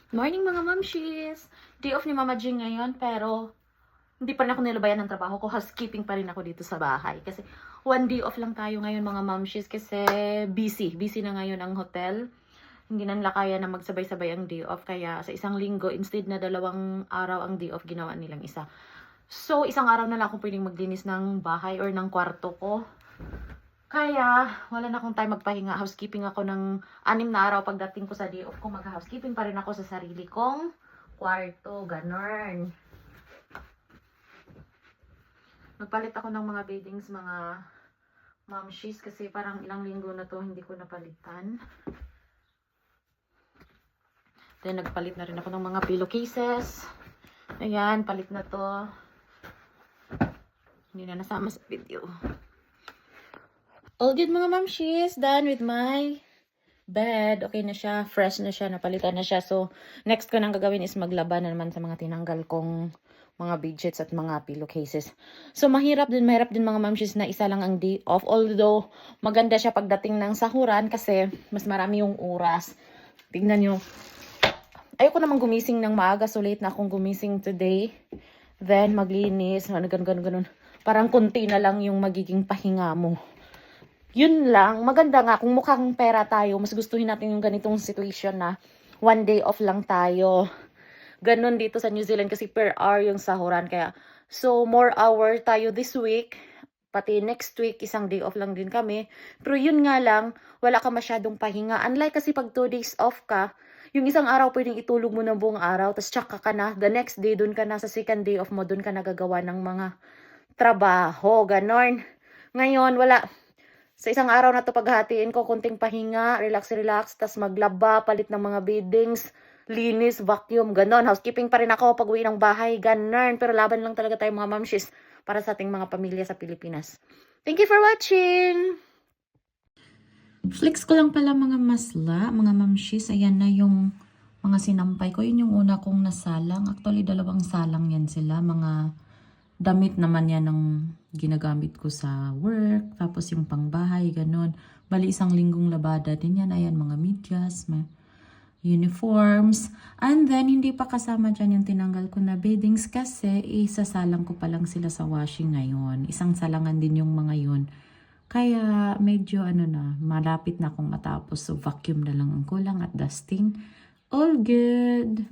Morning mga mamshis! Day off ni Mama Jing ngayon pero hindi pa rin ako nilabayan ng trabaho ko. Housekeeping pa rin ako dito sa bahay. Kasi one day off lang tayo ngayon mga mamshis kasi busy. Busy na ngayon ang hotel. Hindi na nila kaya na magsabay-sabay ang day off. Kaya sa isang linggo, instead na 2 araw ang day off, ginawa nilang isa. So, isang araw na lang ako pwedeng maglinis ng bahay or ng kwarto ko. Kaya, wala na akong time magpahinga. Housekeeping ako ng 6 na araw pagdating ko sa day off ko. Mag-housekeeping pa rin ako sa sarili kong kwarto. Ganon. Nagpalit ako ng mga beddings, mga mamshis, kasi parang ilang linggo na to hindi ko napalitan. Then, nagpalit na rin ako ng mga pillowcases. Ayan, palit na to. Hindi na nasama sa video. All good mga mamshis, done with my bed. Okay na siya, fresh na siya, napalitan na siya. So, next ko nang gagawin is maglaba na naman sa mga tinanggal kong mga bedsheets at mga pillowcases. So, mahirap din mga mamshis na isa lang ang day off. Although, maganda siya pagdating ng sahuran kasi mas marami yung oras. Tingnan nyo. Ayoko naman gumising ng maaga, so late na akong gumising today. Then, maglinis, ganun. Parang konti na lang yung magiging pahinga mo. Yun lang, maganda nga kung mukhang pera tayo, mas gustuhin natin yung ganitong situation na one day off lang tayo. Ganon dito sa New Zealand kasi per hour yung sahuran. Kaya, so more hour tayo this week. Pati next week, isang day off lang din kami. Pero yun nga lang, wala ka masyadong pahinga. Unlike kasi pag 2 days off ka, yung isang araw pwedeng itulog mo ng buong araw, tapos tsaka ka na, the next day, dun ka na sa second day off mo, dun ka nagagawa ng mga trabaho, ganon. Ngayon, wala. Sa isang araw na to paghahatiin ko, kunting pahinga, relax, tas maglaba, palit ng mga beddings, linis, vacuum, ganon. Housekeeping pa rin ako pag uwi ng bahay, ganon. Pero laban lang talaga tayo mga mamshis para sa ating mga pamilya sa Pilipinas. Thank you for watching! Flex ko lang pala mga masla, mga mamshis. Ayan na yung mga sinampay ko. Yun yung una kong nasalang. Actually, 2 salang yan sila. Mga damit naman yan ng ginagamit ko sa work. Tapos yung pangbahay, ganun. Bali, 1 linggong labada din yan. Ayan, mga medyas, uniforms. And then, hindi pa kasama dyan yung tinanggal ko na beddings kasi isasalang ko pa lang sila sa washing ngayon. 1 salangan din yung mga yun. Kaya medyo malapit na akong matapos. So vacuum na lang ang kulang at dusting. All good!